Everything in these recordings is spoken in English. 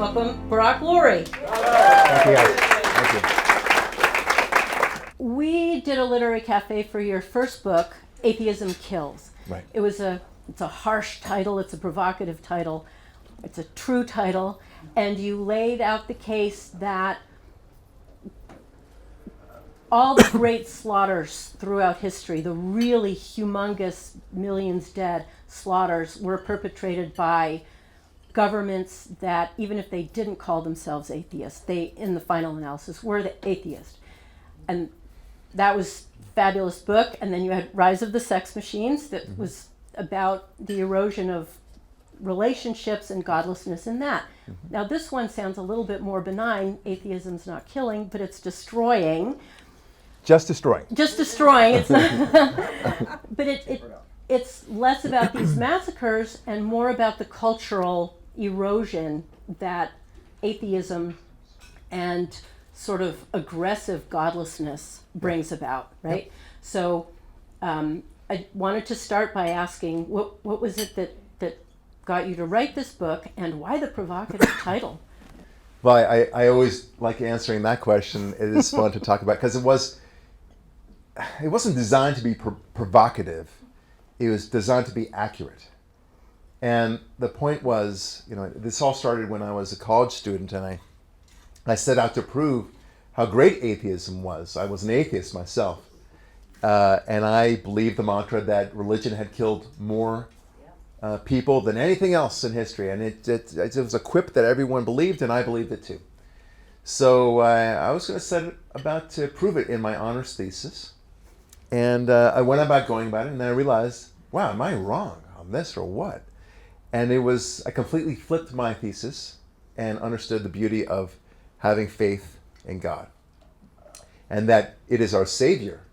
welcome Barak Lurie. Thank you, guys. Thank you. We did a literary cafe for your first book, Atheism Kills. Right. It's a harsh title, it's a provocative title, it's a true title, and you laid out the case that all the great slaughters throughout history, the really humongous millions dead slaughters, were perpetrated by governments that, even if they didn't call themselves atheists, they, in the final analysis, were the atheist. And that was a fabulous book. And then you had Rise of the Sex Machines, that was about the erosion of relationships and godlessness in that. Now this one sounds a little bit more benign. Atheism's not killing, but it's destroying. Just destroying. Just destroying. It's not, but it's less about these massacres and more about the cultural erosion that atheism and sort of aggressive godlessness brings about, right? Yep. So I wanted to start by asking, what was it that got you to write this book, and why the provocative title? Well, I always like answering that question. It is fun to talk about, because it wasn't designed to be provocative. It was designed to be accurate. And the point was, this all started when I was a college student, and I set out to prove how great atheism was. I was an atheist myself. And I believed the mantra that religion had killed more people than anything else in history. And it was a quip that everyone believed, and I believed it too. So I was going to set about to prove it in my honors thesis. And I went about going about it, and then I realized, wow, am I wrong on this or what? And I completely flipped my thesis and understood the beauty of having faith in God. And that it is our Savior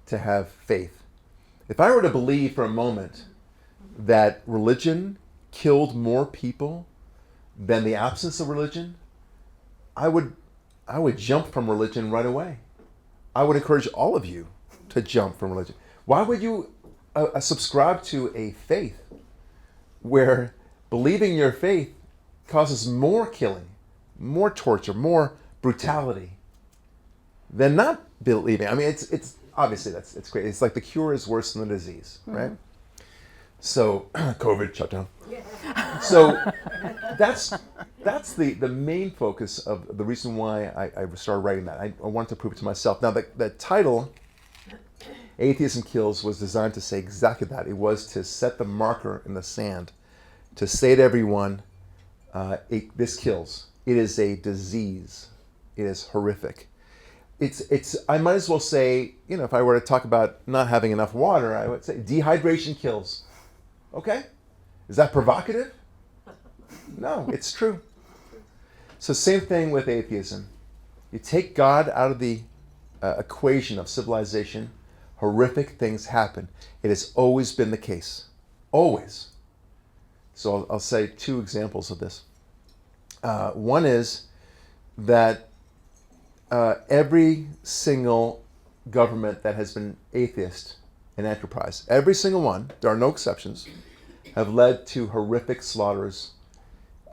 to have faith. If I were to believe for a moment that religion killed more people than the absence of religion, I would jump from religion right away. I would encourage all of you to jump from religion. Why would you subscribe to a faith where believing your faith causes more killing, more torture, more brutality than not believing? I mean, it's obviously it's great. It's like the cure is worse than the disease, right? So COVID shutdown. So that's the main focus of the reason why I started writing that. I wanted to prove it to myself. Now the title, Atheism Kills, was designed to say exactly that. It was to set the marker in the sand, to say to everyone, this kills. It is a disease. It is horrific. It's. I might as well say, if I were to talk about not having enough water, I would say dehydration kills. Okay? Is that provocative? No, it's true. So same thing with atheism. You take God out of the equation of civilization, horrific things happen. It has always been the case. Always. So I'll say two examples of this. One is that every single government that has been atheist in enterprise, every single one, there are no exceptions, have led to horrific slaughters,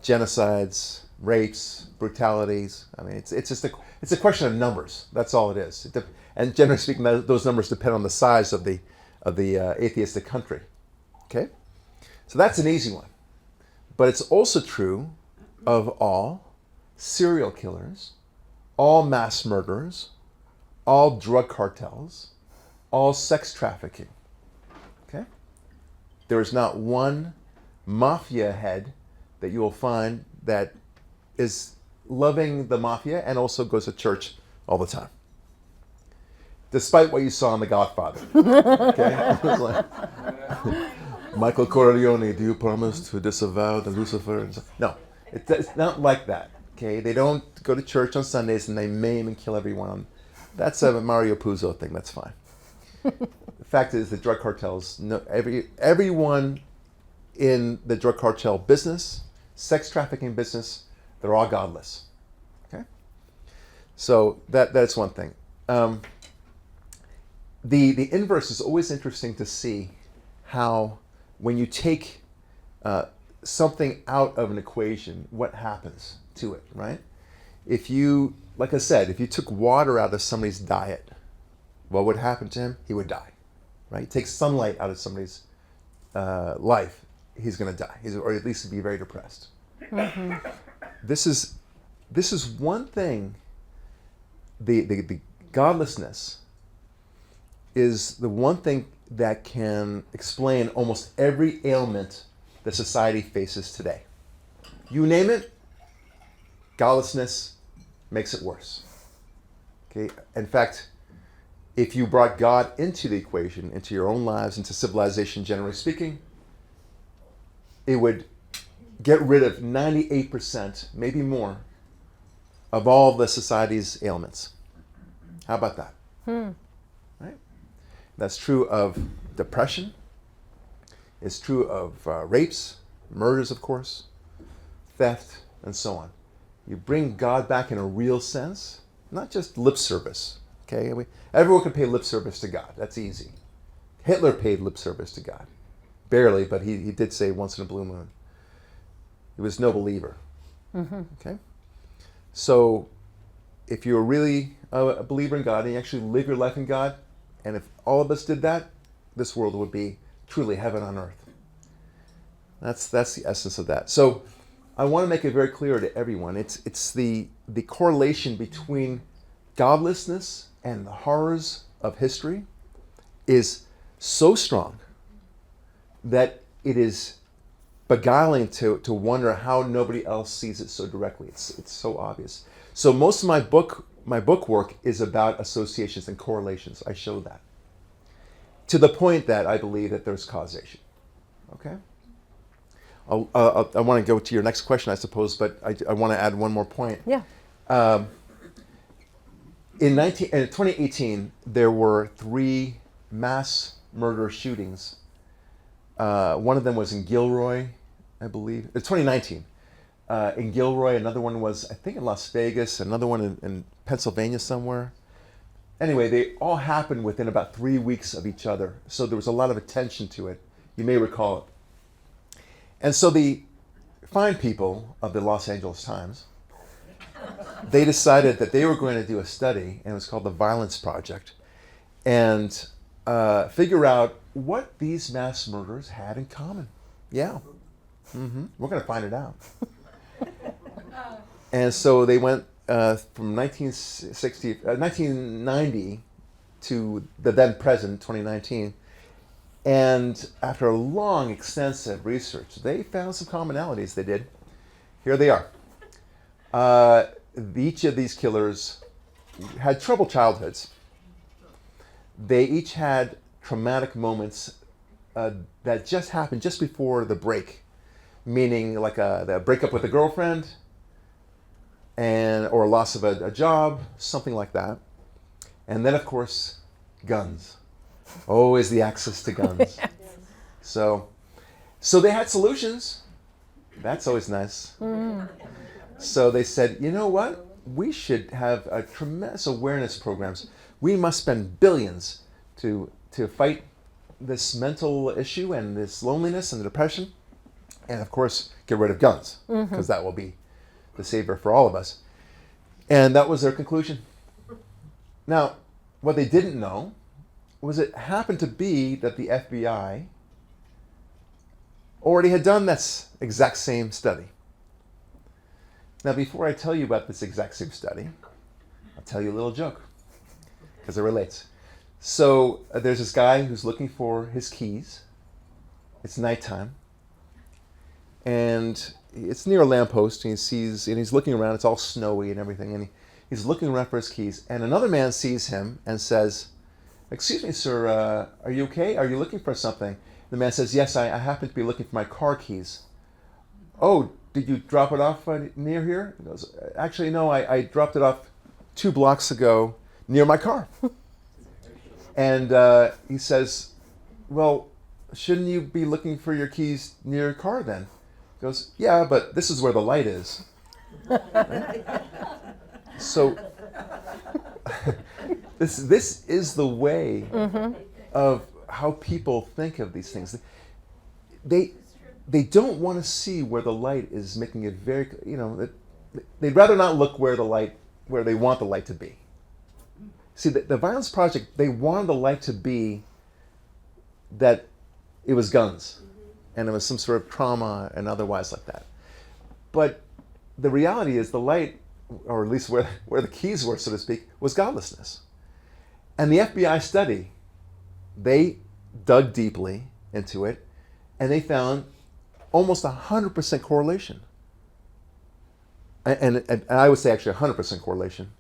genocides, rapes, brutalities. I mean, it's a question of numbers. That's all it is. And generally speaking, those numbers depend on the size of the atheistic country. Okay, so that's an easy one. But it's also true of all serial killers, all mass murderers, all drug cartels, all sex trafficking. Okay? There is not one mafia head that you will find that is loving the mafia and also goes to church all the time. Despite what you saw in The Godfather. Okay? It was like, Michael Corleone, do you promise to disavow the Lucifer? No, it's not like that. Okay, they don't go to church on Sundays and they maim and kill everyone. That's a Mario Puzo thing. That's fine. The fact is, the drug cartels, everyone in the drug cartel business, sex trafficking business, they're all godless. Okay, so that's one thing. The inverse is always interesting to see how, when you take something out of an equation, what happens to it, right? If you, like I said, if you took water out of somebody's diet, what would happen to him? He would die, right? Take sunlight out of somebody's life, he's going to die, or at least be very depressed. Mm-hmm. This is one thing. The godlessness is the one thing that can explain almost every ailment that society faces today. You name it, godlessness makes it worse. Okay. In fact, if you brought God into the equation, into your own lives, into civilization, generally speaking, it would get rid of 98%, maybe more, of all the society's ailments. How about that? Right? That's true of depression. It's true of rapes, murders, of course, theft, and so on. You bring God back in a real sense, not just lip service. Okay, everyone can pay lip service to God. That's easy. Hitler paid lip service to God, barely, but he did say once in a blue moon. He was no believer. Mm-hmm. Okay, so if you're really a believer in God and you actually live your life in God, and if all of us did that, this world would be truly heaven on earth. That's the essence of that. So I want to make it very clear to everyone. It's the correlation between godlessness and the horrors of history is so strong that it is beguiling to wonder how nobody else sees it so directly. It's so obvious. So most of my book work is about associations and correlations. I show that to the point that I believe that there's causation. Okay. I want to go to your next question, I suppose, but I want to add one more point. Yeah. In 2018, there were 3 mass murder shootings. One of them was in Gilroy, I believe. 2019. In Gilroy, another one was, I think, in Las Vegas, another one in Pennsylvania somewhere. Anyway, they all happened within about 3 weeks of each other. So there was a lot of attention to it. You may recall it. And so the fine people of the Los Angeles Times, they decided that they were going to do a study, and it was called the Violence Project, and figure out what these mass murderers had in common. Yeah. Mm-hmm. We're going to find it out. And so they went from 1990 to the then present, 2019, and after a long, extensive research, they found some commonalities. They did. Here they are. Each of these killers had troubled childhoods. They each had traumatic moments that just happened just before the break, meaning like the breakup with a girlfriend, or a loss of a job, something like that. And then, of course, guns. Always the access to guns. So they had solutions. That's always nice. Mm. So they said, you know what? We should have a tremendous awareness programs. We must spend billions to fight this mental issue and this loneliness and the depression. And of course, get rid of guns, because that will be the savior for all of us. And that was their conclusion. Now, what they didn't know was it happened to be that the FBI already had done this exact same study. Now, before I tell you about this exact same study, I'll tell you a little joke, because it relates. So there's this guy who's looking for his keys. It's nighttime. And it's near a lamppost, and he's looking around. It's all snowy and everything, and he's looking around for his keys. And another man sees him and says, "Excuse me, sir, are you okay? Are you looking for something?" The man says, "Yes, I happen to be looking for my car keys." "Oh, did you drop it off near here?" He goes, "Actually, no, I dropped it off 2 blocks ago near my car." And he says, "Well, shouldn't you be looking for your keys near your car then?" He goes, "Yeah, but this is where the light is." Right? So this is the way of how people think of these things. they don't want to see where the light is making it very, they'd rather not look where they want the light to be. See, the Violence Project, they wanted the light to be that it was guns, and it was some sort of trauma and otherwise like that. But the reality is the light, or at least where the keys were, so to speak, was godlessness. And the FBI study, they dug deeply into it, and they found almost 100% correlation. And I would say actually 100% correlation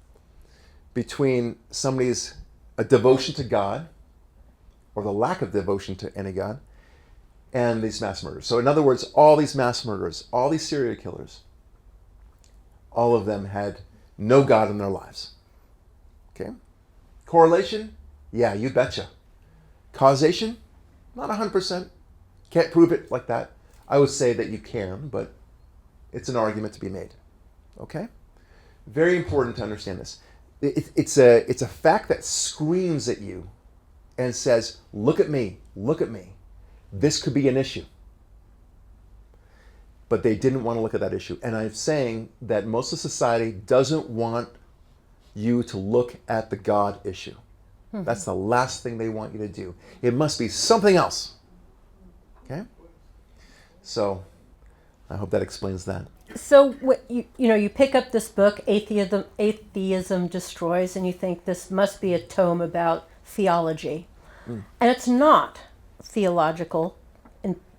between somebody's a devotion to God, or the lack of devotion to any God, and these mass murders. So in other words, all these mass murderers, all these serial killers, all of them had no God in their lives. Okay? Correlation? Yeah, you betcha. Causation? Not 100%. Can't prove it like that. I would say that you can, but it's an argument to be made. Okay? Very important to understand this. It's a fact that screams at you and says, look at me, look at me. This could be an issue. But they didn't want to look at that issue. And I'm saying that most of society doesn't want you to look at the God issue. Mm-hmm. That's the last thing they want you to do. It must be something else. Okay? So I hope that explains that. So you pick up this book, Atheism Destroys, and you think this must be a tome about theology. And it's not theological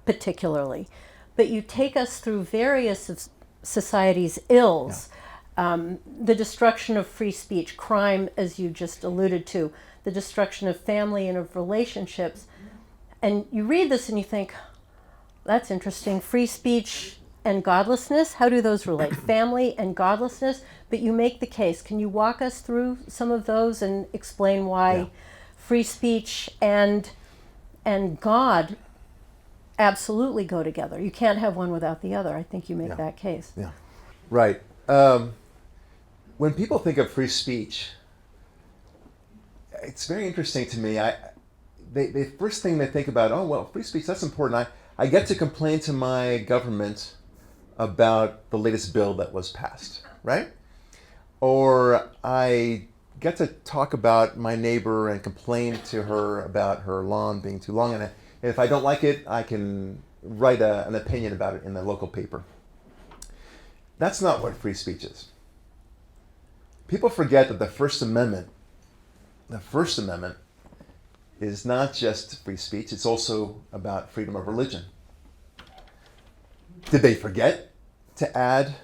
particularly, but you take us through various of society's ills, the destruction of free speech, crime, as you just alluded to, the destruction of family and of relationships. And you read this and you think, that's interesting, free speech and godlessness, how do those relate? Family and godlessness, but you make the case. Can you walk us through some of those and explain why free speech and God absolutely go together? You can't have one without the other. I think you make that case. Yeah, right. When people think of free speech, it's very interesting to me. The first thing they think about, oh, well, free speech, that's important. I get to complain to my government about the latest bill that was passed, right? Or I get to talk about my neighbor and complain to her about her lawn being too long. And if I don't like it, I can write an opinion about it in the local paper. That's not what free speech is. People forget that the First Amendment is not just free speech, it's also about freedom of religion. Did they forget to add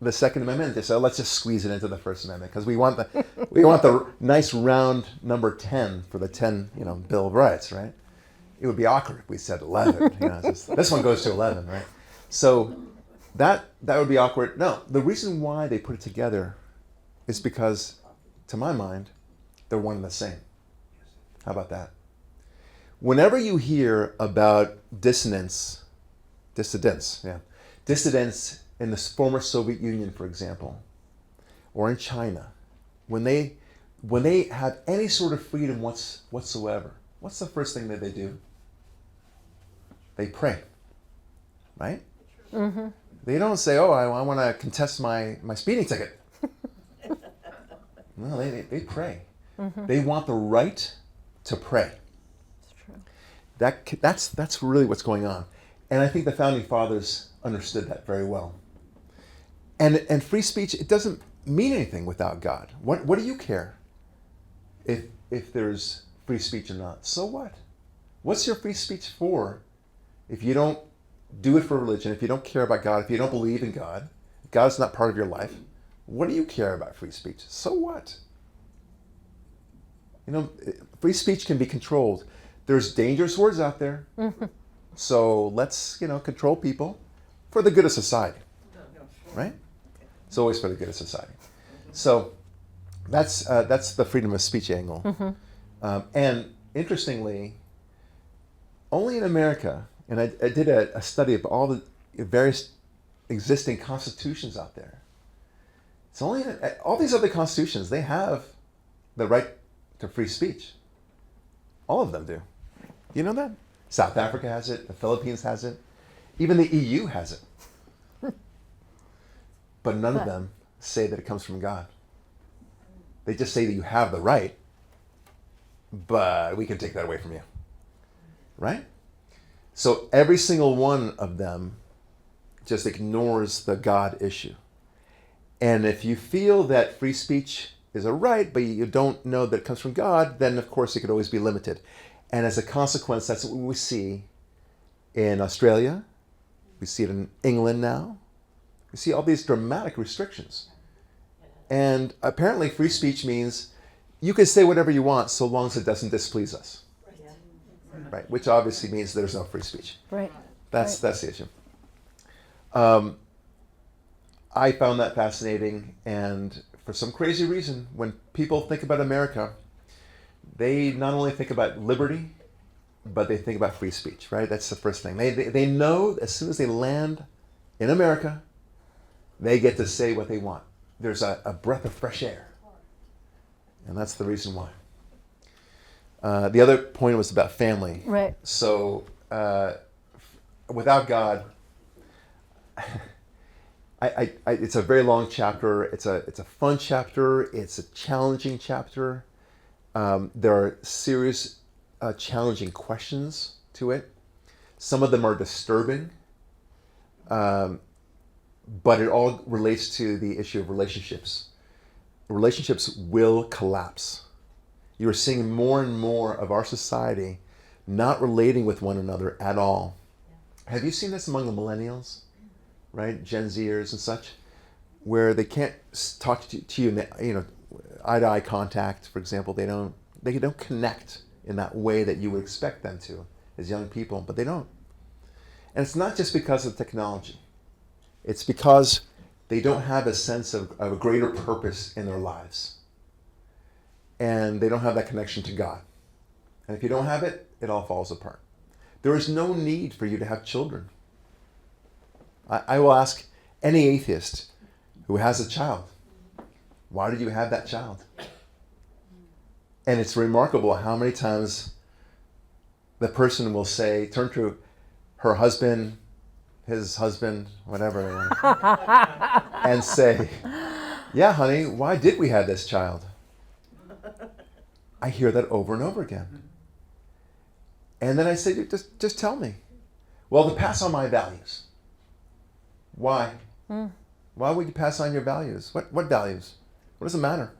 the Second Amendment? They said, let's just squeeze it into the First Amendment because we want the nice round number 10 for the 10 Bill of Rights, right? It would be awkward if we said 11. This one goes to 11, right? So that would be awkward. No, the reason why they put it together is because, to my mind, they're one and the same. How about that? Whenever you hear about dissidents in the former Soviet Union, for example, or in China, when they have any sort of freedom whatsoever, what's the first thing that they do? They pray, right? Mm-hmm. They don't say, oh, I want to contest my speeding ticket. No, they pray. Mm-hmm. They want the right to pray. That's true. That's really what's going on. And I think the Founding Fathers understood that very well. And free speech, it doesn't mean anything without God. What do you care if there's free speech or not? So what? What's your free speech for if you don't do it for religion, if you don't care about God, if you don't believe in God, if God's not part of your life? What do you care about free speech? So what? Free speech can be controlled. There's dangerous words out there. Mm-hmm. So let's, control people for the good of society. Right? It's always for the good of society. So that's the freedom of speech angle. Mm-hmm. And interestingly, only in America, and I did a study of all the various existing constitutions out there. It's only all these other constitutions, they have the right to free speech. All of them do. You know that? South Africa has it. The Philippines has it. Even the EU has it. But none of them say that it comes from God. They just say that you have the right, but we can take that away from you. Right? So every single one of them just ignores the God issue. And if you feel that free speech is a right, but you don't know that it comes from God, then of course it could always be limited. And as a consequence, that's what we see in Australia. We see it in England now. We see all these dramatic restrictions. And apparently free speech means you can say whatever you want so long as it doesn't displease us. Right? Which obviously means there's no free speech. Right. That's the issue. I found that fascinating, and for some crazy reason, when people think about America, they not only think about liberty, but they think about free speech, right? That's the first thing. They know as soon as they land in America, they get to say what they want. There's a breath of fresh air. And that's the reason why. The other point was about family. Right. So without God, it's a very long chapter. It's a fun chapter. It's a challenging chapter. There are serious, challenging questions to it. Some of them are disturbing, but it all relates to the issue of relationships. Relationships will collapse. You are seeing more and more of our society not relating with one another at all. Have you seen this among the millennials? Right, Gen Zers and such, where they can't talk to you, eye-to-eye contact, for example. They don't connect in that way that you would expect them to as young people, but they don't. And it's not just because of technology. It's because they don't have a sense of a greater purpose in their lives. And they don't have that connection to God. And if you don't have it, it all falls apart. There is no need for you to have children. I will ask any atheist who has a child, why did you have that child? And it's remarkable how many times the person will say, turn to her husband, his husband, whatever, and say, yeah, honey, why did we have this child? I hear that over and over again. And then I say, just tell me. Well, to pass on my values. Why? Why would you pass on your values? What values? What does it matter?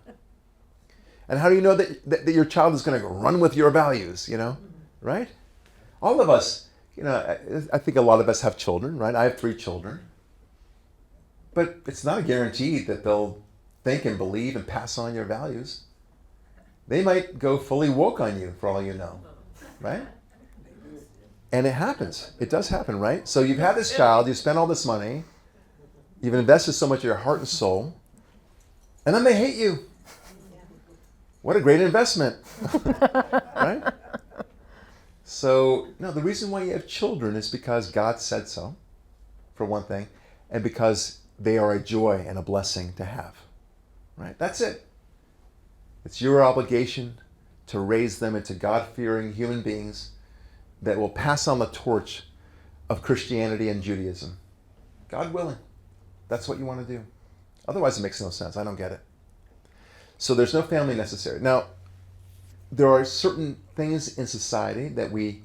And how do you know that your child is going to run with your values, right? All of us, I think a lot of us have children, right? I have 3 children. But it's not a guarantee that they'll think and believe and pass on your values. They might go fully woke on you for all you know, right? And it happens. It does happen, right? So you've had this child, you've spent all this money, you've invested so much of your heart and soul, and then they hate you. What a great investment, right? So, no, the reason why you have children is because God said so, for one thing, and because they are a joy and a blessing to have, right? That's it. It's your obligation to raise them into God-fearing human beings that will pass on the torch of Christianity and Judaism. God willing. That's what you want to do. Otherwise, it makes no sense. I don't get it. So there's no family necessary. Now, there are certain things in society that we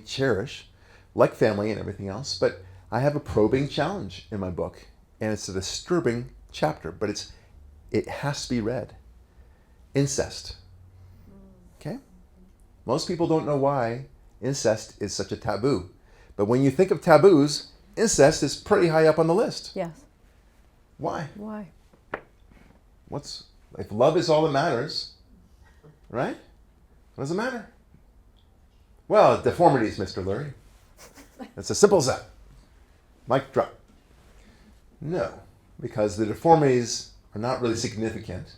cherish, like family and everything else, but I have a probing challenge in my book, and it's a disturbing chapter, but it has to be read. Incest. Okay? Most people don't know why incest is such a taboo. But when you think of taboos, incest is pretty high up on the list. Yes. Why? Why? If love is all that matters, right? What does it matter? Well, deformities, Mr. Lurie. It's as simple as that. Mic drop. No, because the deformities are not really significant.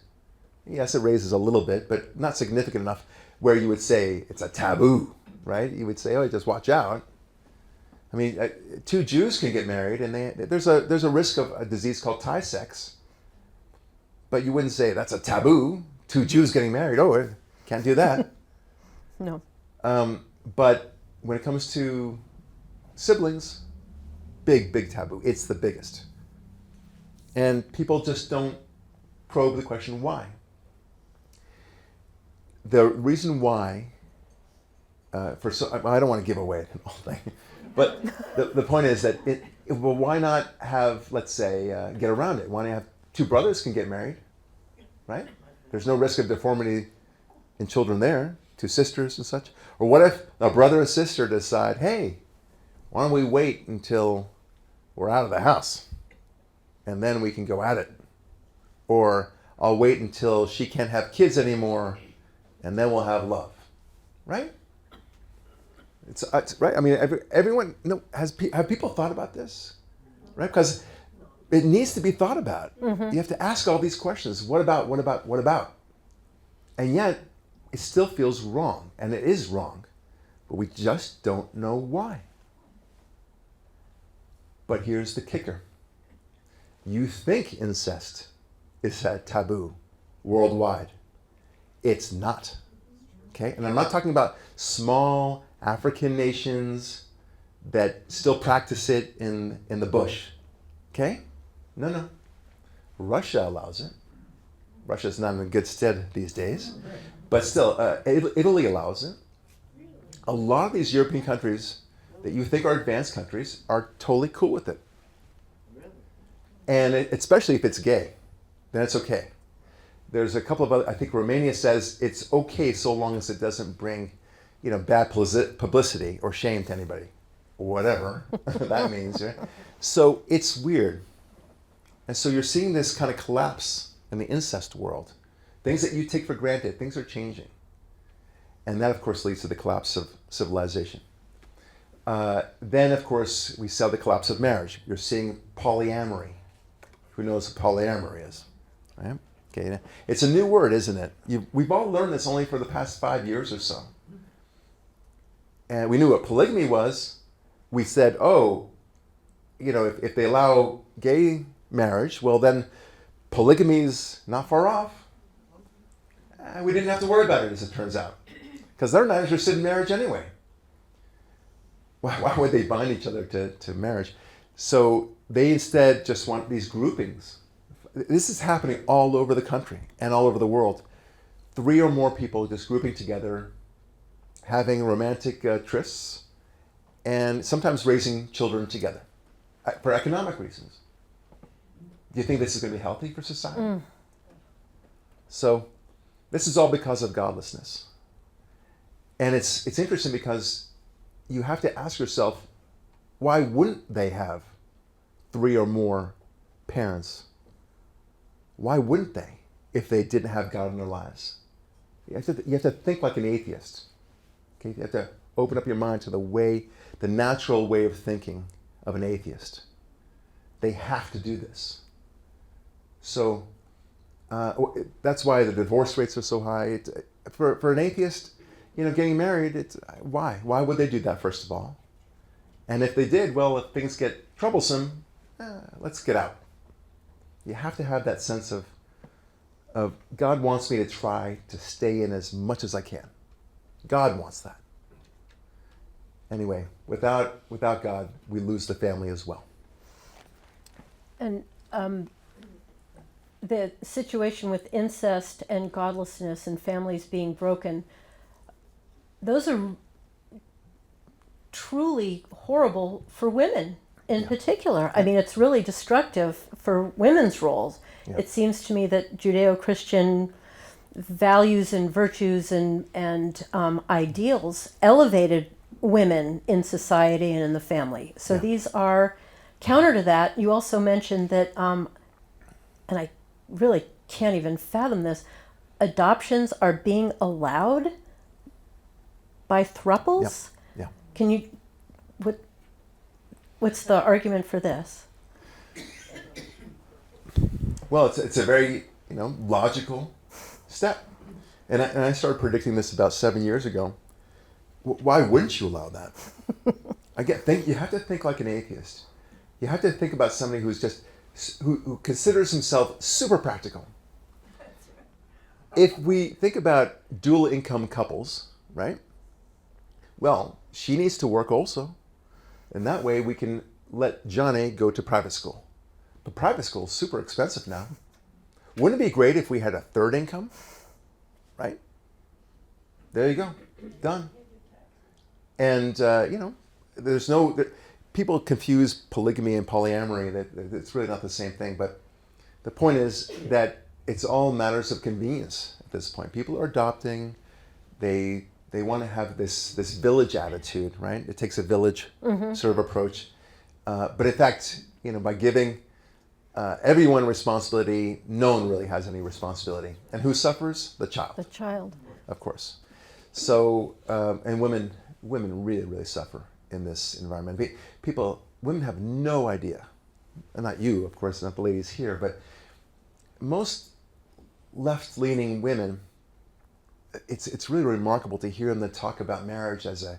Yes, it raises a little bit, but not significant enough where you would say it's a taboo, right? You would say, oh, just watch out. I mean, 2 Jews can get married, and there's a risk of a disease called Tay-Sex, but you wouldn't say that's a taboo. 2 Jews getting married, oh, can't do that. No. But when it comes to siblings, big taboo. It's the biggest. And people just don't probe the question why. The reason why, I don't want to give away the whole thing, but the point is that well, why not have, let's say, get around it? Why not have two brothers can get married, right? There's no risk of deformity in children there, two sisters and such. Or what if a brother or sister decide, hey, why don't we wait until we're out of the house and then we can go at it? Or I'll wait until she can't have kids anymore and then we'll have love, right? It's right. I mean, everyone have people thought about this, right? Because it needs to be thought about. Mm-hmm. You have to ask all these questions. What about? What about? What about? And yet, it still feels wrong, and it is wrong, but we just don't know why. But here's the kicker. You think incest is a taboo worldwide. It's not. Okay? And I'm not talking about small African nations that still practice it in the bush. Okay? No. Russia allows it. Russia's not in good stead these days. But still, Italy allows it. A lot of these European countries that you think are advanced countries are totally cool with it. And especially if it's gay, then it's okay. There's a couple of other, I think Romania says it's okay so long as it doesn't bring, bad publicity or shame to anybody. Whatever that means, right? So it's weird. And so you're seeing this kind of collapse in the incest world. Things that you take for granted, things are changing. And that, of course, leads to the collapse of civilization. Then, of course, we saw the collapse of marriage. You're seeing polyamory. Who knows what polyamory is? Right? Okay. It's a new word, isn't it? We've all learned this only for the past 5 years or so. And we knew what polygamy was. We said, if they allow gay marriage, well, then polygamy's not far off. We didn't have to worry about it, as it turns out. Because they're not interested in marriage anyway. Why would they bind each other to marriage? So they instead just want these groupings. This is happening all over the country and all over the world. 3 or more people just grouping together, having romantic trysts, and sometimes raising children together for economic reasons. Do you think this is going to be healthy for society? So this is all because of godlessness. And it's interesting because you have to ask yourself, why wouldn't they have 3 or more parents? Why wouldn't they if they didn't have God in their lives? You have to think like an atheist. Okay? You have to open up your mind to the natural way of thinking of an atheist. They have to do this. So that's why the divorce rates are so high. For an atheist, getting married, why? Why would they do that, first of all? And if they did, well, if things get troublesome, let's get out. You have to have that sense of God wants me to try to stay in as much as I can. God wants that. Anyway, without God, we lose the family as well. And the situation with incest and godlessness and families being broken, those are truly horrible for women in particular. I mean, it's really destructive for women's roles. Yeah. It seems to me that Judeo-Christian values and virtues and ideals elevated women in society and in the family. So these are counter to that. You also mentioned that, and I really can't even fathom this, adoptions are being allowed by thruples? Yeah. Can you, what's the argument for this? Well, it's a very logical step, and I started predicting this about 7 years ago. Why wouldn't you allow that? You have to think like an atheist. You have to think about somebody who considers himself super practical. If we think about dual income couples, right? Well, she needs to work also, and that way we can let Johnny go to private school. But private school is super expensive now. Wouldn't it be great if we had a third income? Right? There you go. Done. And, there's no... People confuse polygamy and polyamory. That it's really not the same thing. But the point is that it's all matters of convenience at this point. People are adopting. They want to have this village attitude, right? It takes a village sort of approach. But in fact, by giving everyone responsibility, no one really has any responsibility. And who suffers? The child. The child. Of course. So, and women really, really suffer in this environment. Women have no idea, and not you, of course, not the ladies here, but most left-leaning women, it's really remarkable to hear them talk about marriage as a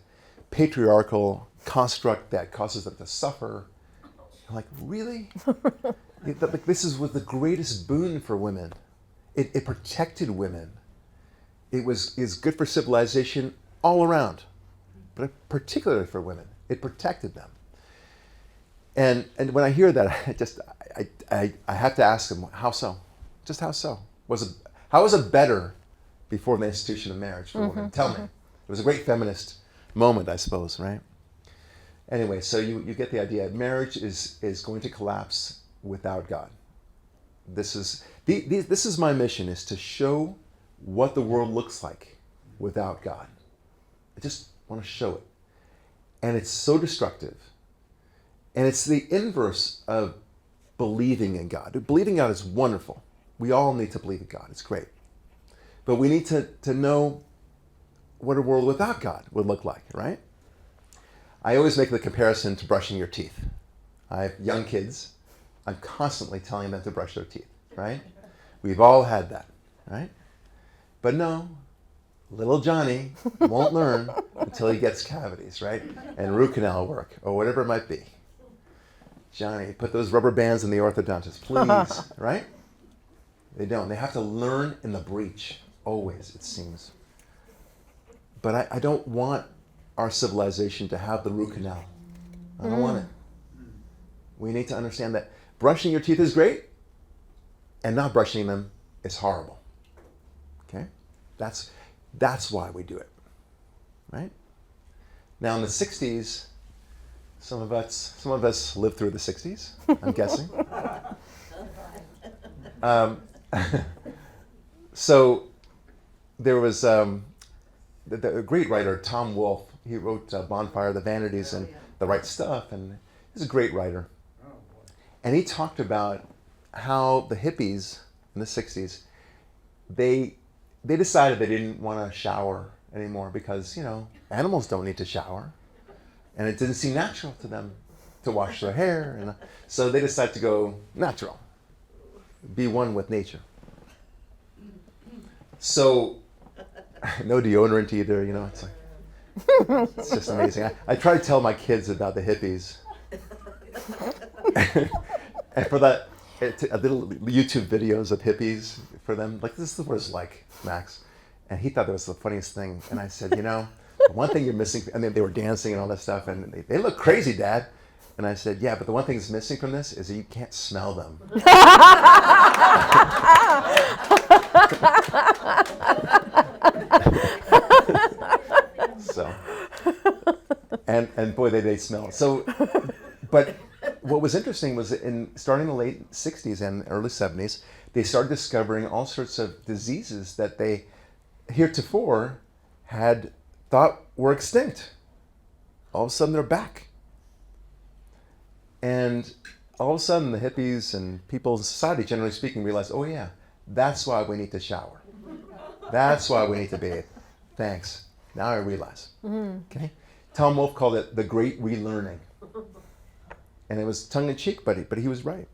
patriarchal construct that causes them to suffer. I'm like, really? This was the greatest boon for women. It protected women. Is good for civilization all around, but particularly for women. It protected them. And when I hear that, I have to ask them, how so? Just how so? How was it better before the institution of marriage for women? Tell me. It was a great feminist moment, I suppose, right? Anyway, so you get the idea. Marriage is going to collapse without God. This is my mission, is to show what the world looks like without God. I just want to show it. And it's so destructive. And it's the inverse of believing in God. Believing in God is wonderful. We all need to believe in God. It's great. But we need to know what a world without God would look like, right? I always make the comparison to brushing your teeth. I have young kids. I'm constantly telling them to brush their teeth, right? We've all had that, right? But no, little Johnny won't learn until he gets cavities, right? And root canal work, or whatever it might be. Johnny, put those rubber bands in the orthodontist, please, right? They don't. They have to learn in the breach, always, it seems. But I don't want our civilization to have the root canal. I don't want it. We need to understand that brushing your teeth is great, and not brushing them is horrible. Okay? That's why we do it, right? Now in the 60s, some of us lived through the 60s, I'm guessing. So there was the great writer Tom Wolfe. He wrote Bonfire, The Vanities, and The Right Stuff, and he's a great writer. And he talked about how the hippies in the 60s, they decided they didn't want to shower anymore because, animals don't need to shower. And it didn't seem natural to them to wash their hair. And so they decided to go natural, be one with nature. So no deodorant either, it's like, it's just amazing. I try to tell my kids about the hippies. And for that, a little YouTube videos of hippies for them. Like, this is what it's like, Max. And he thought that was the funniest thing. And I said, the one thing you're missing, and they were dancing and all that stuff, and they look crazy, Dad. And I said, yeah, but the one thing that's missing from this is that you can't smell them. So, and boy, they smell. So, but what was interesting was that starting in the late 60s and early 70s, they started discovering all sorts of diseases that they heretofore had thought were extinct. All of a sudden, they're back. And all of a sudden, the hippies and people in society, generally speaking, realized, oh yeah, that's why we need to shower. That's why we need to bathe. Thanks. Now I realize. Okay? Tom Wolfe called it the great relearning. And it was tongue-in-cheek, but he was right.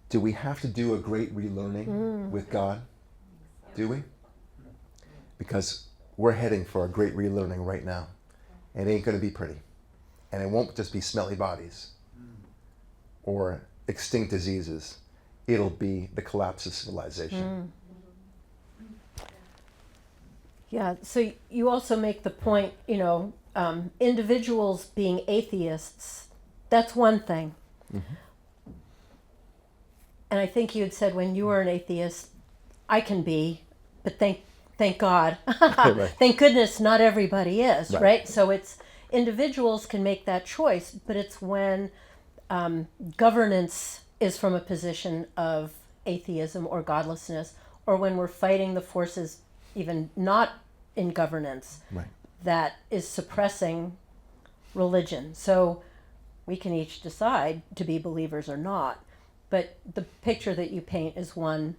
Do we have to do a great relearning with God? Do we? Because we're heading for a great relearning right now. It ain't going to be pretty. And it won't just be smelly bodies or extinct diseases. It'll be the collapse of civilization. Yeah, so you also make the point, individuals being atheists That's one thing. And I think you had said when you were an atheist, I can be, but thank God, Right. thank goodness, not everybody is, Right. right? So it's individuals can make that choice, but it's when governance is from a position of atheism or godlessness, or when we're fighting the forces even not in governance Right. that is suppressing religion. So we can each decide to be believers or not, but the picture that you paint is one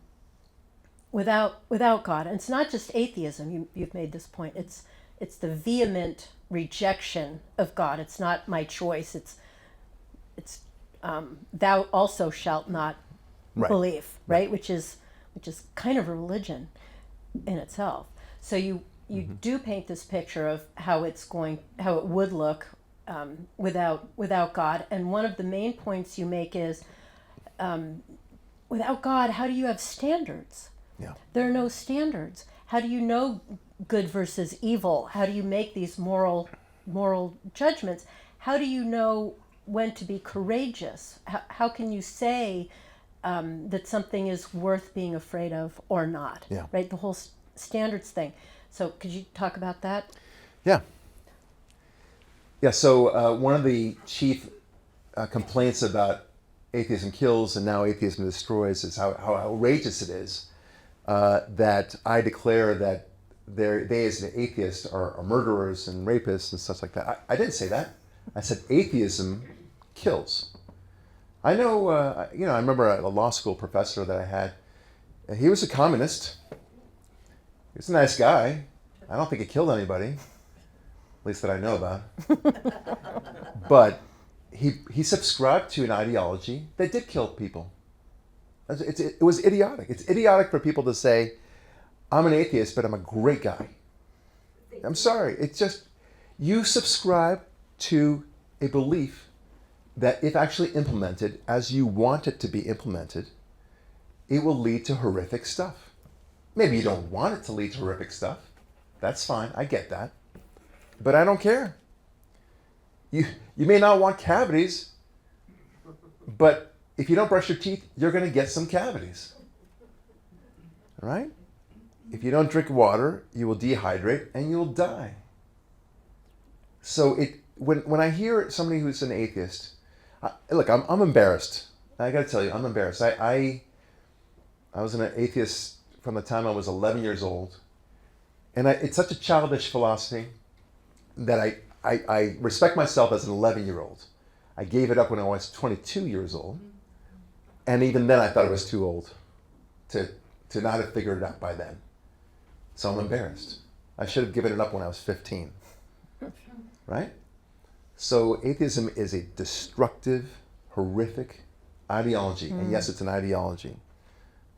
without God. And it's not just atheism. You've made this point. It's the vehement rejection of God. It's not my choice. It's thou also shalt not Right. believe, right? Which is kind of a religion in itself. So you do paint this picture of how it would look without God. And one of the main points you make is, without God, how do you have standards? Yeah. There are no standards. How do you know good versus evil? How do you make these moral judgments? How do you know when to be courageous? How can you say that something is worth being afraid of or not? Yeah. Right? The whole standards thing. So could you talk about that? Yeah. Yeah. So one of the chief complaints about atheism kills and now atheism destroys is how outrageous it is that I declare that they as an atheist are murderers and rapists and stuff like that. I didn't say that. I said atheism kills. I know, I remember a law school professor that I had. He was a communist. He was a nice guy. I don't think he killed anybody, at least that I know about. But he subscribed to an ideology that did kill people. It was idiotic. It's idiotic for people to say, I'm an atheist, but I'm a great guy. I'm sorry. It's just, you subscribe to a belief that if actually implemented as you want it to be implemented, it will lead to horrific stuff. Maybe you don't want it to lead to horrific stuff. That's fine. I get that. But I don't care. You may not want cavities, but if you don't brush your teeth, you're going to get some cavities. All right? If you don't drink water, you will dehydrate and you'll die. So when I hear somebody who's an atheist, look, I'm embarrassed. I got to tell you, I'm embarrassed. I was an atheist from the time I was 11 years old, and it's such a childish philosophy that I respect myself as an 11-year-old. I gave it up when I was 22 years old, and even then I thought I was too old to not have figured it out by then. So I'm embarrassed. I should have given it up when I was 15. Right? So atheism is a destructive, horrific ideology. And yes, it's an ideology.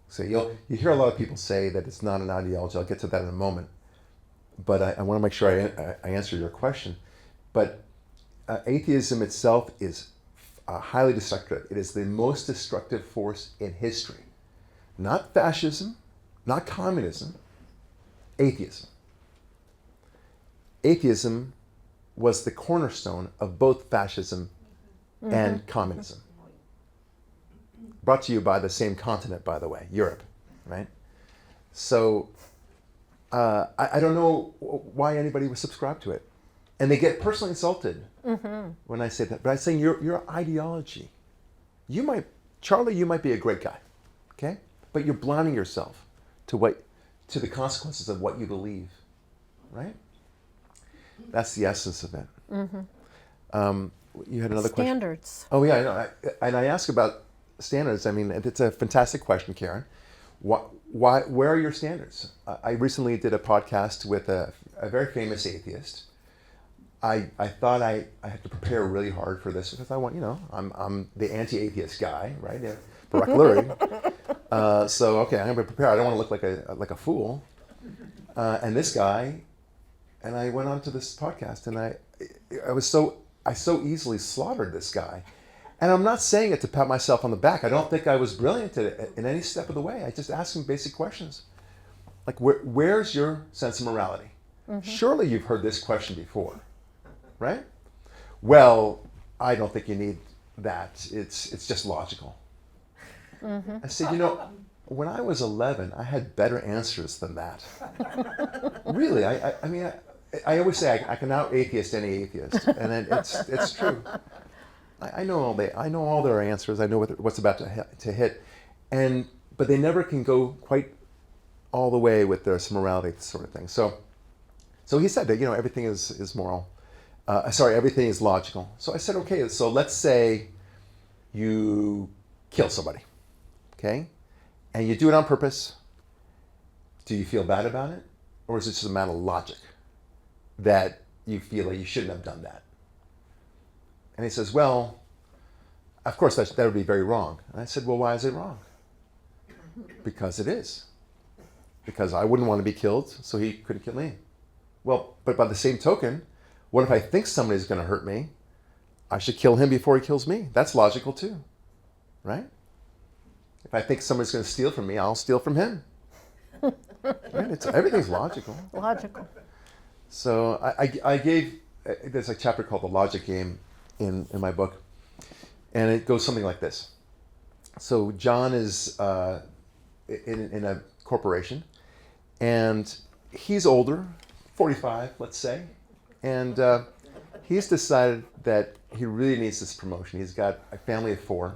So you hear a lot of people say that it's not an ideology. I'll get to that in a moment. But I want to make sure I answer your question. But atheism itself is highly destructive. It is the most destructive force in history. Not fascism, not communism, atheism. Atheism was the cornerstone of both fascism and communism. Brought to you by the same continent, by the way, Europe, right? So I don't know why anybody would subscribe to it. And they get personally insulted when I say that. But I'm saying your ideology, Charlie, you might be a great guy, okay? But you're blinding yourself to the consequences of what you believe, right? That's the essence of it. You had another question? Standards. Oh, yeah, I know. And I ask about standards. I mean, it's a fantastic question, Karen. Where are your standards? I recently did a podcast with a very famous atheist. I thought I had to prepare really hard for this because I want, I'm the anti-atheist guy, right? Yeah. Barak Lurie. So, okay, I'm going to prepare. I don't want to look like a fool. And this guy, and I went on to this podcast, and I so easily slaughtered this guy. And I'm not saying it to pat myself on the back. I don't think I was brilliant in any step of the way. I just asked him basic questions. Like, where's your sense of morality? Surely you've heard this question before, right? Well, I don't think you need that. It's just logical. I said, when I was 11, I had better answers than that. Really, I mean, I always say I can out-atheist any atheist, and then it's true. I know all their answers. I know what's about to hit, but they never can go quite all the way with their morality sort of thing. So he said that everything is moral. Everything is logical. So I said, okay. So let's say you kill somebody, okay, and you do it on purpose. Do you feel bad about it, or is it just a matter of logic that you feel like you shouldn't have done that? And he says, well, of course that would be very wrong. And I said, well, why is it wrong? Because it is. Because I wouldn't want to be killed, so he couldn't kill me. Well, but by the same token, what if I think somebody's going to hurt me? I should kill him before he kills me. That's logical too, right? If I think somebody's going to steal from me, I'll steal from him. Right? Everything's logical. Logical. So there's a chapter called The Logic Game in my book, and it goes something like this. So John is in a corporation, and he's older, 45, let's say, and he's decided that he really needs this promotion. He's got a family of 4.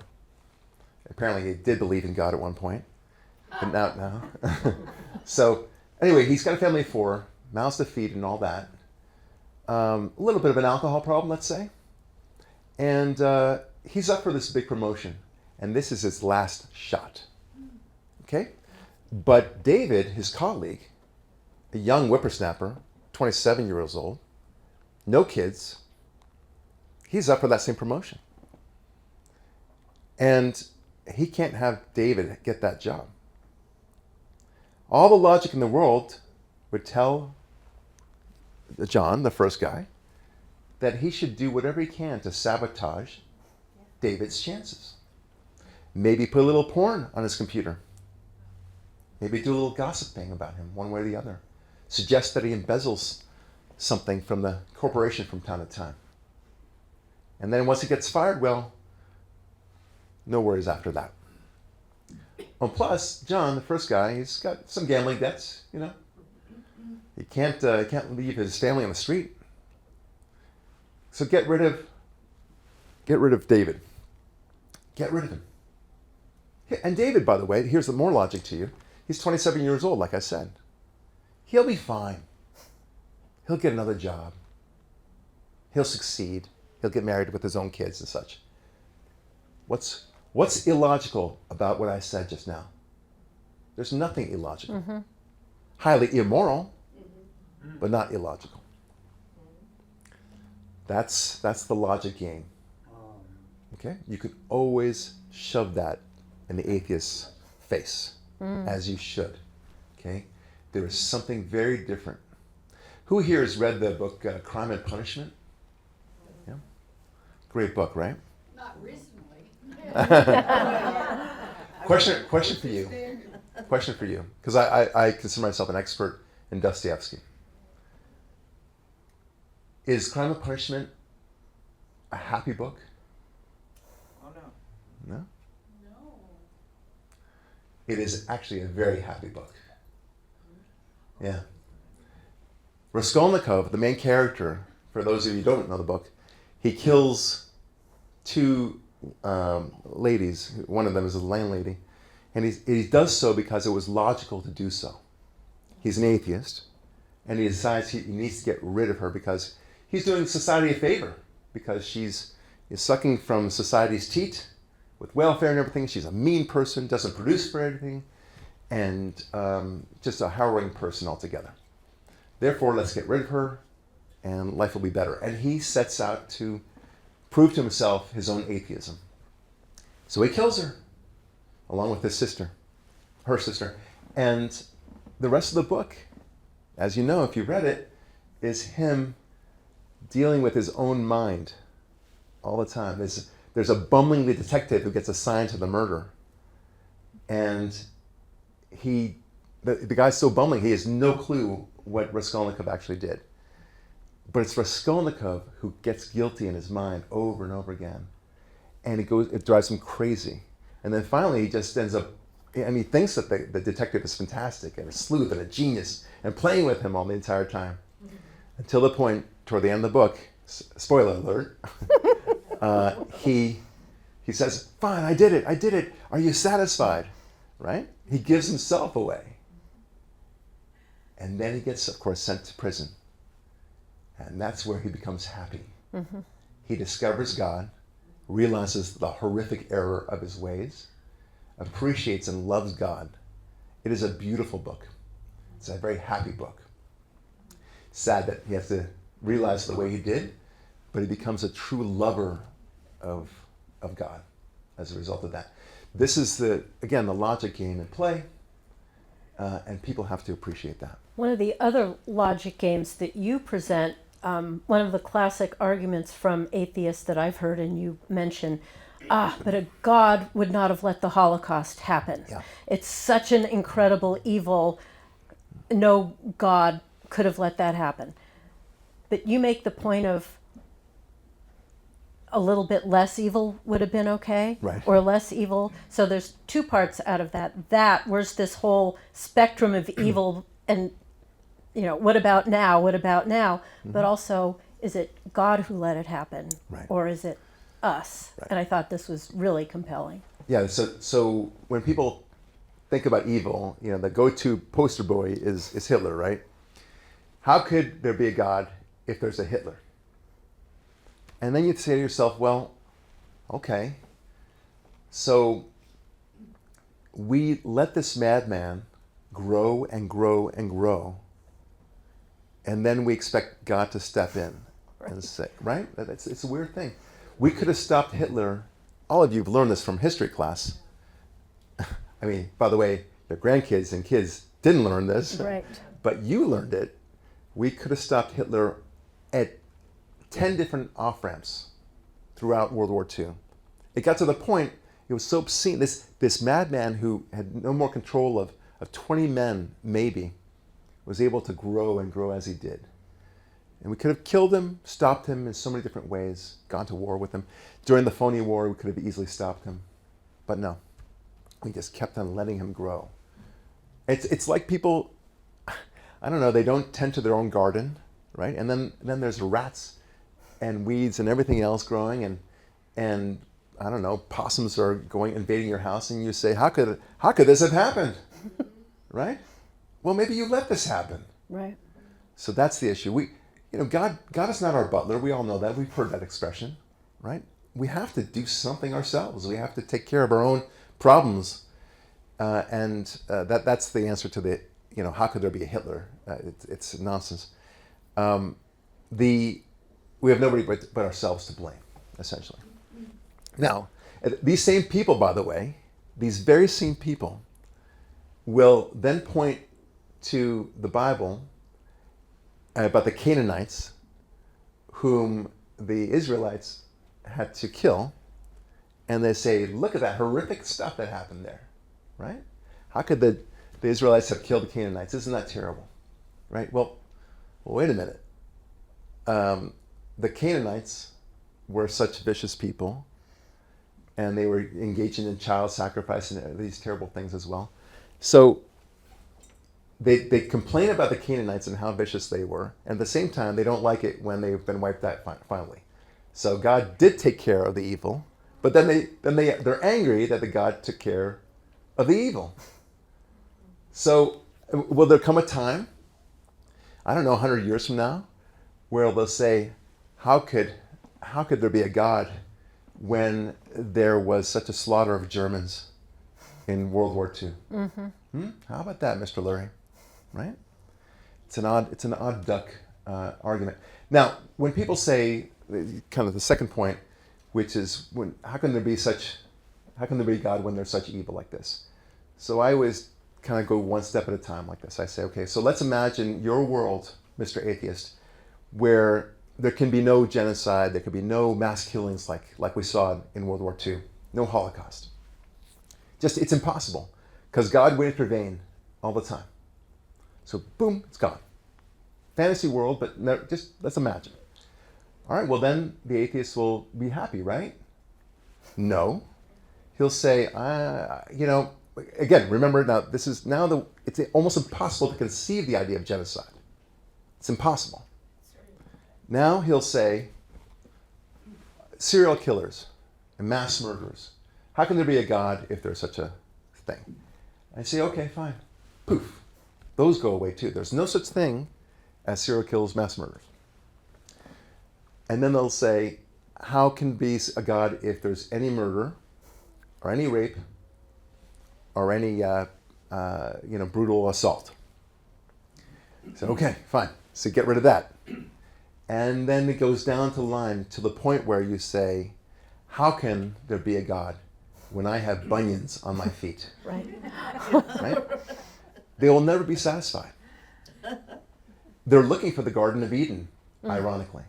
Apparently he did believe in God at one point, but not now. So anyway, he's got a family of 4, mouths to feed and all that. A little bit of an alcohol problem, let's say. And he's up for this big promotion, and this is his last shot. Okay? But David, his colleague, a young whippersnapper, 27 years old, no kids, he's up for that same promotion. And he can't have David get that job. All the logic in the world would tell John, the first guy, that he should do whatever he can to sabotage David's chances. Maybe put a little porn on his computer. Maybe do a little gossiping about him, one way or the other. Suggest that he embezzles something from the corporation from time to time. And then once he gets fired, well, no worries after that. Well, plus, John, the first guy, he's got some gambling debts, He can't leave his family on the street. So get rid of David. Get rid of him. And David, by the way, here's the more logic to you. He's 27 years old, like I said. He'll be fine. He'll get another job. He'll succeed. He'll get married with his own kids and such. What's illogical about what I said just now? There's nothing illogical. Mm-hmm. Highly immoral, but not illogical. That's the logic game. Okay? You could always shove that in the atheist's face, as you should. Okay? There is something very different. Who here has read the book Crime and Punishment? Yeah? Great book, right? Not recently. Question for you. Question for you. Because I consider myself an expert in Dostoevsky. Is Crime and Punishment a happy book? Oh, no. No? No. It is actually a very happy book. Yeah. Raskolnikov, the main character, for those of you who don't know the book, he kills 2 ladies. One of them is a landlady. And he does so because it was logical to do so. He's an atheist, and he decides he needs to get rid of her because he's doing society a favor, because she's sucking from society's teat with welfare and everything. She's a mean person, doesn't produce for anything, and just a harrowing person altogether. Therefore, let's get rid of her, and life will be better. And he sets out to prove to himself his own atheism. So he kills her, along with his sister, her sister. And the rest of the book, as you know, if you read it, is him dealing with his own mind all the time. There's a bumbling detective who gets assigned to the murder. And the guy's so bumbling, he has no clue what Raskolnikov actually did. But it's Raskolnikov who gets guilty in his mind over and over again. And it drives him crazy. And then finally he just ends up, he thinks that the detective is fantastic and a sleuth and a genius and playing with him all the entire time. Until the point, toward the end of the book, spoiler alert, he says, fine, I did it. Are you satisfied? Right? He gives himself away. And then he gets, of course, sent to prison. And that's where he becomes happy. Mm-hmm. He discovers God, realizes the horrific error of his ways, appreciates and loves God. It is a beautiful book. It's a very happy book. Sad that he has to realize the way he did, but he becomes a true lover of God as a result of that. This is the logic game in play, and people have to appreciate that. One of the other logic games that you present, one of the classic arguments from atheists that I've heard and you mention, but a God would not have let the Holocaust happen. Yeah. It's such an incredible evil. No God could have let that happen. But you make the point of a little bit less evil would have been okay, right, or less evil. So there's two parts out of that. Where's this whole spectrum of evil, and what about now? Mm-hmm. But also, is it God who let it happen, right, or is it us? Right. And I thought this was really compelling. Yeah. So when people think about evil, the go-to poster boy is Hitler, right? How could there be a God if there's a Hitler? And then you'd say to yourself, well, okay, so we let this madman grow and grow and grow, and then we expect God to step in and say, right? It's a weird thing. We could have stopped Hitler. All of you have learned this from history class. I mean, by the way, your grandkids and kids didn't learn this, right, but you learned it. We could have stopped Hitler at 10 different off-ramps throughout World War II. It got to the point, it was so obscene. This madman who had no more control of 20 men, maybe, was able to grow and grow as he did. And we could have killed him, stopped him in so many different ways, gone to war with him. During the phony war, we could have easily stopped him. But no, we just kept on letting him grow. It's like people, I don't know, they don't tend to their own garden, right? And then there's rats and weeds and everything else growing, and I don't know, possums are invading your house, and you say, how could this have happened? Right? Well, maybe you let this happen. Right. So that's the issue. God is not our butler. We all know that. We've heard that expression, right? We have to do something ourselves. We have to take care of our own problems, and that's the answer to the, how could there be a Hitler? It's nonsense. We have nobody but ourselves to blame, essentially. Now, these same people, by the way, these very same people will then point to the Bible about the Canaanites, whom the Israelites had to kill, and they say, look at that horrific stuff that happened there, right? How could the Israelites have killed the Canaanites? Isn't that terrible, right? Well, wait a minute. The Canaanites were such vicious people, and they were engaging in child sacrifice and these terrible things as well. So they complain about the Canaanites and how vicious they were, and at the same time, they don't like it when they've been wiped out finally. So God did take care of the evil, but then they're angry that the God took care of the evil. So will there come a time, I don't know, 100 years from now, where they'll say, how could there be a God when there was such a slaughter of Germans in World War II? Mm-hmm. How about that, Mr. Lurie? Right? It's an odd duck argument. Now, when people say, kind of the second point, which is, how can there be God when there's such evil like this? So I always kind of go one step at a time like this. I say, okay, so let's imagine your world, Mr. Atheist, where there can be no genocide, there can be no mass killings like we saw in World War II, no Holocaust. It's impossible, because God would intervene all the time. So boom, it's gone. fantasy world, but just let's imagine. All right, well then the atheist will be happy, right? No. He'll say, again, remember now, it's almost impossible to conceive the idea of genocide. It's impossible. Now he'll say, serial killers and mass murderers. How can there be a God if there's such a thing? I say, okay, fine. Poof. Those go away too. There's no such thing as serial killers, mass murderers. And then they'll say, how can be a God if there's any murder or any rape or any brutal assault? So okay, fine. So get rid of that. And then it goes down to the line to the point where you say, how can there be a God when I have bunions on my feet? Right. Right? They will never be satisfied. They're looking for the Garden of Eden, ironically.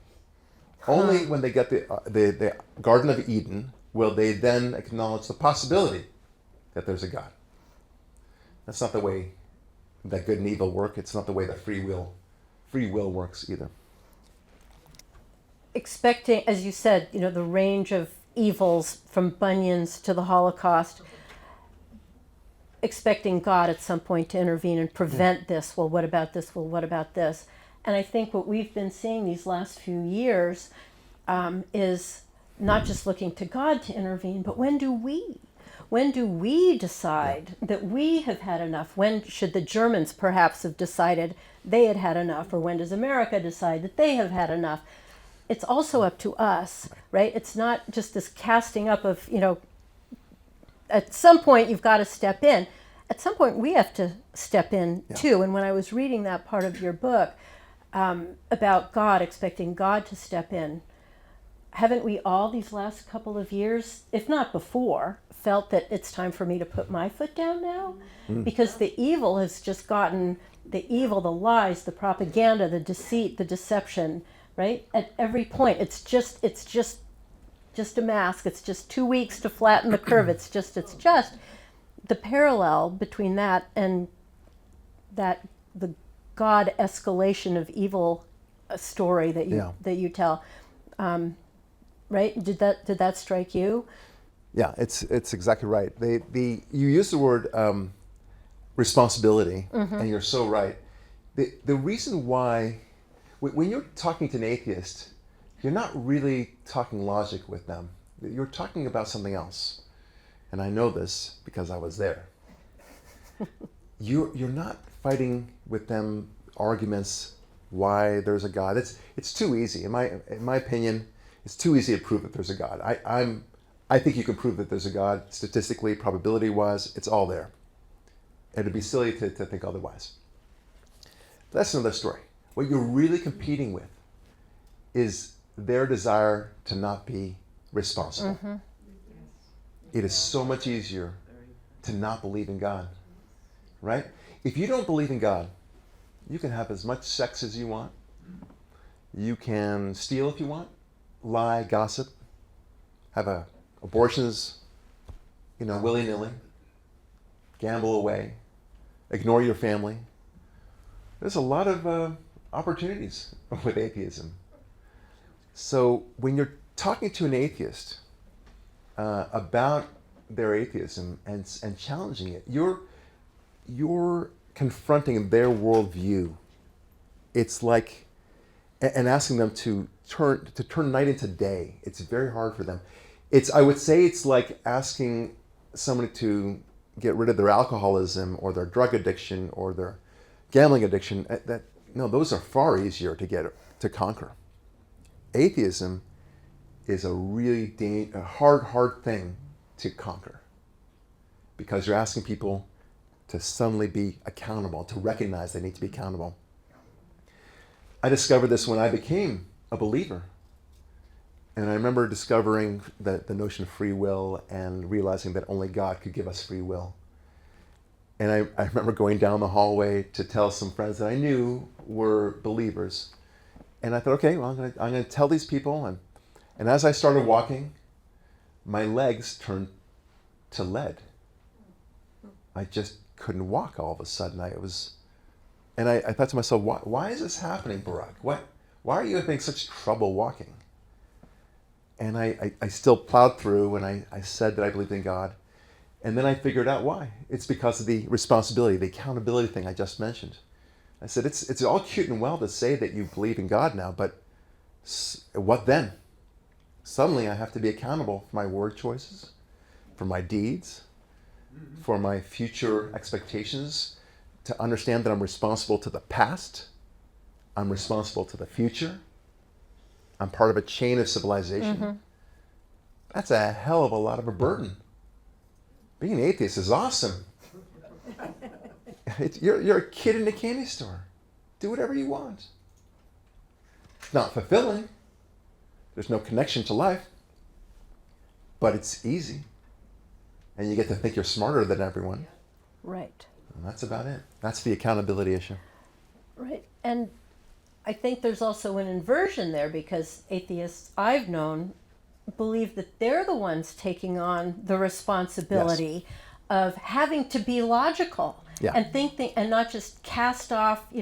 Only when they get the Garden of Eden will they then acknowledge the possibility that there's a God. That's not the way that good and evil work. It's not the way that free will works either. Expecting, as you said, the range of evils from bunions to the Holocaust, expecting God at some point to intervene and prevent this. Well, what about this? Well, what about this? And I think what we've been seeing these last few years is not just looking to God to intervene, but when do we decide that we have had enough? When should the Germans perhaps have decided they had had enough? Or when does America decide that they have had enough? It's also up to us, right? It's not just this casting up of, at some point you've got to step in. At some point we have to step in too. And when I was reading that part of your book about God, expecting God to step in, haven't we all these last couple of years, if not before, felt that it's time for me to put my foot down now? Because the evil has just gotten, the lies, the propaganda, the deceit, the deception, right? At every point, it's just a mask. It's just 2 weeks to flatten the curve. It's just the parallel between that and the God escalation of evil story that you tell. Right? Did that strike you? Yeah, it's exactly right. You use the word responsibility, and you're so right. The reason why, when you're talking to an atheist, you're not really talking logic with them. You're talking about something else. And I know this because I was there. You're not fighting with them arguments why there's a God. It's too easy. In my opinion, it's too easy to prove that there's a God. I think you can prove that there's a God statistically, probability-wise. It's all there. It'd be silly to think otherwise. But that's another story. What you're really competing with is their desire to not be responsible. It is so much easier to not believe in God, right? If you don't believe in God, you can have as much sex as you want. You can steal if you want, lie, gossip, have abortions, willy-nilly, gamble away, ignore your family. There's a lot of opportunities with atheism. So when you're talking to an atheist about their atheism and challenging it, you're confronting their worldview. It's like, and asking them to turn night into day. It's very hard for them. I would say it's like asking somebody to get rid of their alcoholism or their drug addiction or their gambling addiction. Those are far easier to conquer. Atheism is a really hard thing to conquer because you're asking people to suddenly be accountable, to recognize they need to be accountable. I discovered this when I became a believer. And I remember discovering the notion of free will and realizing that only God could give us free will. And I remember going down the hallway to tell some friends that I knew were believers. And I thought, okay, well, I'm going to tell these people. And as I started walking, my legs turned to lead. I just couldn't walk all of a sudden. And I thought to myself, why is this happening, Barak? Why are you having such trouble walking? And I still plowed through, and I said that I believed in God. And then I figured out why. It's because of the responsibility, the accountability thing I just mentioned. I said, it's all cute and well to say that you believe in God now, but what then? Suddenly I have to be accountable for my word choices, for my deeds, for my future expectations, to understand that I'm responsible to the past, I'm responsible to the future, I'm part of a chain of civilization. That's a hell of a lot of a burden. Being an atheist is awesome. You're a kid in a candy store. Do whatever you want. It's not fulfilling. There's no connection to life. But it's easy. And you get to think you're smarter than everyone. Right. And that's about it. That's the accountability issue. Right. And I think there's also an inversion there, because atheists I've known believe that they're the ones taking on the responsibility of having to be logical and and not just cast off,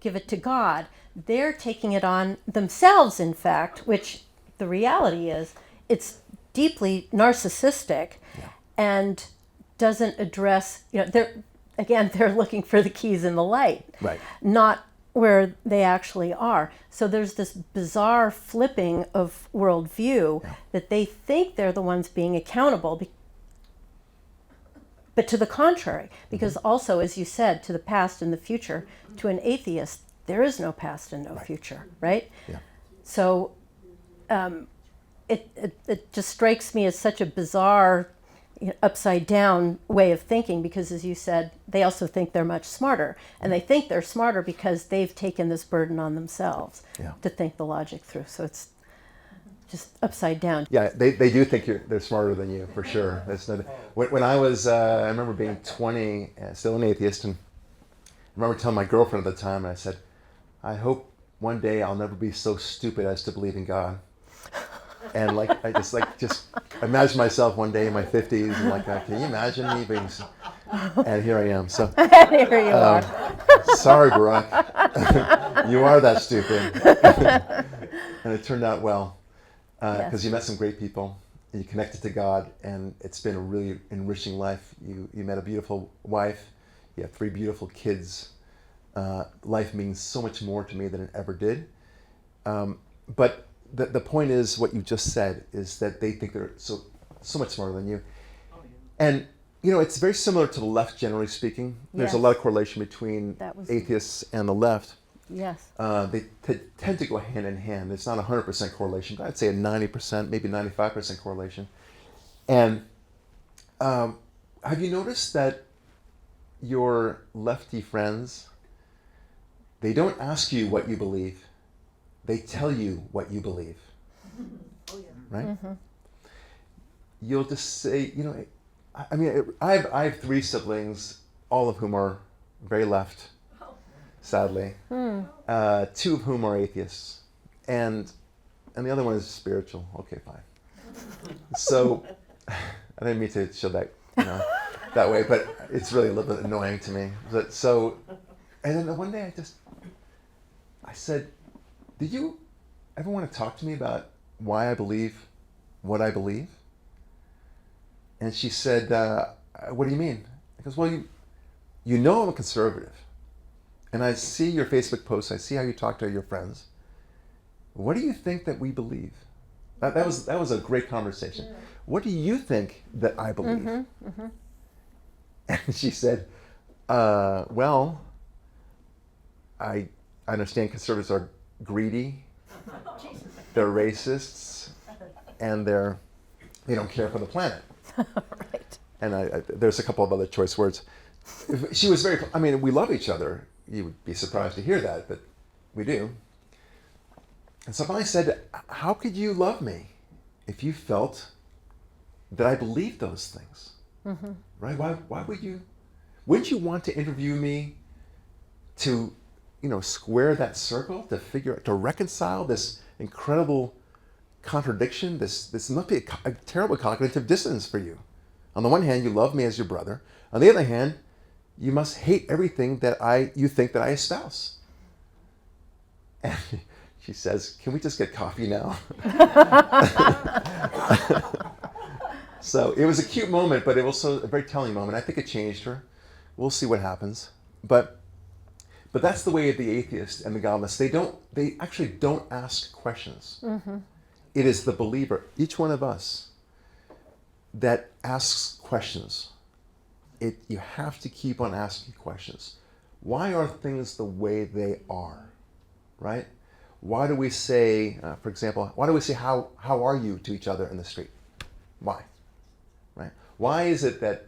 give it to God. They're taking it on themselves, in fact, which the reality is it's deeply narcissistic and doesn't address, they're looking for the keys in the light, not where they actually are. So there's this bizarre flipping of worldview that they think they're the ones being accountable, but to the contrary, because also, as you said, to the past and the future, to an atheist, there is no past and no future, right? Yeah. So it just strikes me as such a bizarre, upside down way of thinking, because, as you said, they also think they're much smarter, and they think they're smarter because they've taken this burden on themselves to think the logic through. So it's just upside down. Yeah, they do think they're smarter than you, for sure. That's no, when I was, I remember being 20, still an atheist, and I remember telling my girlfriend at the time, I said, I hope one day I'll never be so stupid as to believe in God. And I just imagine myself one day in my 50s, and can you imagine me being? And here I am. So Here you are. Sorry, Barak, you are that stupid. And it turned out well, because you met some great people, and you connected to God, and it's been a really enriching life. You met a beautiful wife, you have 3 beautiful kids. Life means so much more to me than it ever did. But the point is, what you just said is that they think they're so much smarter than you. And, it's very similar to the left, generally speaking. There's a lot of correlation between atheists and the left. Yes. They tend to go hand in hand. It's not 100% correlation, but I'd say a 90%, maybe 95% correlation. And have you noticed that your lefty friends, they don't ask you what you believe. They tell you what you believe. Right? Mm-hmm. You'll just say, I have 3 siblings, all of whom are very left, sadly. 2 of whom are atheists, and the other one is spiritual. Okay, fine. So I didn't mean to show that that way, but it's really a little bit annoying to me. And then one day I said, did you ever want to talk to me about why I believe what I believe? And she said, what do you mean? I goes, well, you know I'm a conservative. And I see your Facebook posts. I see how you talk to your friends. What do you think that we believe? That was a great conversation. Yeah. What do you think that I believe? Mm-hmm, mm-hmm. And she said, well, I understand conservatives are greedy, they're racists, and they don't care for the planet. Right. And there's a couple of other choice words. She was we love each other. You would be surprised to hear that, but we do. And so I said, how could you love me if you felt that I believed those things? Mm-hmm. Right? Why wouldn't you want to interview me to, square that circle, to reconcile this incredible contradiction? This must be a terrible cognitive dissonance for you. On the one hand, you love me as your brother. On the other hand, you must hate everything that you think that I espouse. And she says, can we just get coffee now? So it was a cute moment, but it was also a very telling moment. I think it changed her. We'll see what happens. But that's the way of the atheist and the godless. They actually don't ask questions. Mm-hmm. It is the believer, each one of us, that asks questions. You have to keep on asking questions. Why are things the way they are? Right? Why do we say, for example, how are you to each other in the street? Why? Right? Why is it that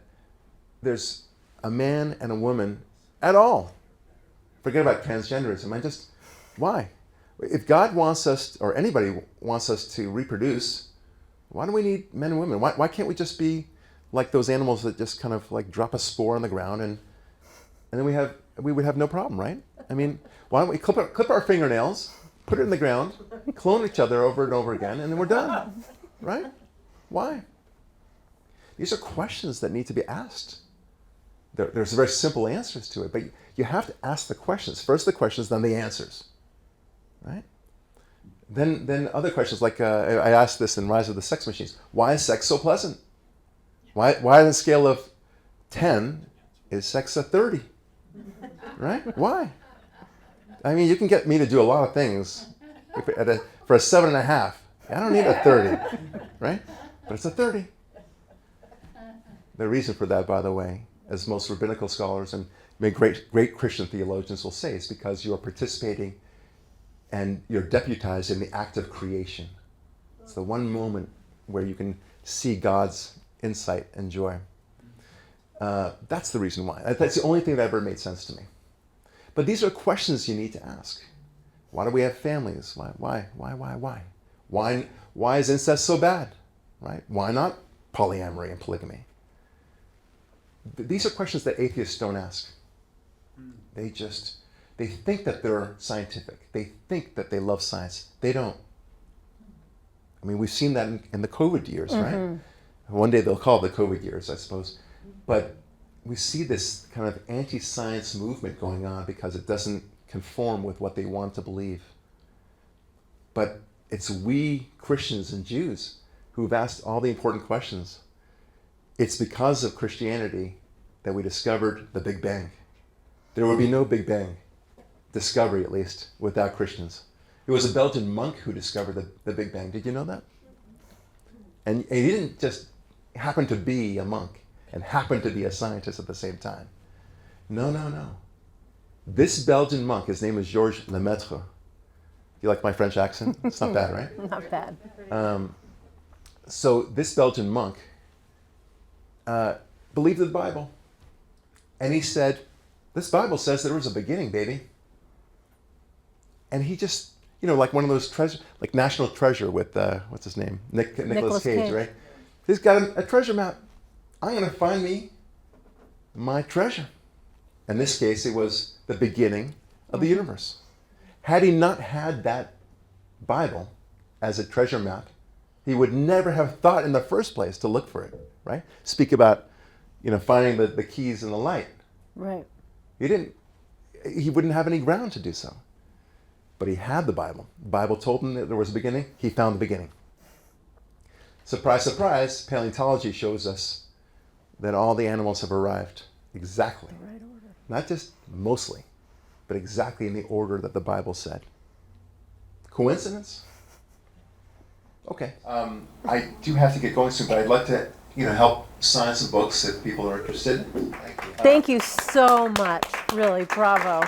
there's a man and a woman at all? Forget about transgenderism. Why? If God wants us, or anybody wants us to reproduce, why do we need men and women? Why can't we just be like those animals that just kind of like drop a spore on the ground and then we would have no problem, right? I mean, why don't we clip our fingernails, put it in the ground, clone each other over and over again, and then we're done, right? Why? These are questions that need to be asked. There's very simple answers to it, but you have to ask the questions. First the questions, then the answers, right? Then other questions, like I asked this in Rise of the Sex Machines. Why is sex so pleasant? Why on a scale of 10 is sex a 30? Right? Why? I mean, you can get me to do a lot of things for a 7.5. I don't need a 30, right? But it's a 30. The reason for that, by the way, as most rabbinical scholars and great Christian theologians will say, is because you are participating and you're deputized in the act of creation. It's the one moment where you can see God's insight and joy. That's the reason why. That's the only thing that ever made sense to me. But these are questions you need to ask. Why do we have families? Why? Why is incest so bad? Right? Why not polyamory and polygamy? These are questions that atheists don't ask. They think that they're scientific. They think that they love science. They don't. I mean, we've seen that in the COVID years, mm-hmm. right? One day they'll call it the COVID years, I suppose. But we see this kind of anti-science movement going on because it doesn't conform with what they want to believe. But it's we Christians and Jews who've asked all the important questions. It's because of Christianity that we discovered the Big Bang. There would be no Big Bang, discovery at least, without Christians. It was a Belgian monk who discovered the Big Bang. Did you know that? And he didn't just happen to be a monk and happen to be a scientist at the same time. No. This Belgian monk, his name is Georges Lemaitre. You like my French accent? It's not bad, right? Not bad. So this Belgian monk believed in the Bible. And he said, this Bible says there was a beginning, baby. And he just, like one of those treasure, like National Treasure with, what's his name? Nicolas Cage, right? He's got a treasure map. I'm going to find me my treasure. In this case, it was the beginning of the universe. Had he not had that Bible as a treasure map, he would never have thought in the first place to look for it, right? Speak about, finding the keys in the light. Right. He wouldn't have any ground to do so. But he had the Bible. The Bible told him that there was a beginning. He found the beginning. Surprise, surprise, paleontology shows us that all the animals have arrived exactly. The right order. Not just mostly, but exactly in the order that the Bible said. Coincidence? Okay. I do have to get going soon, but I'd like to, help sign some books if people are interested. Thank you so much. Really, bravo.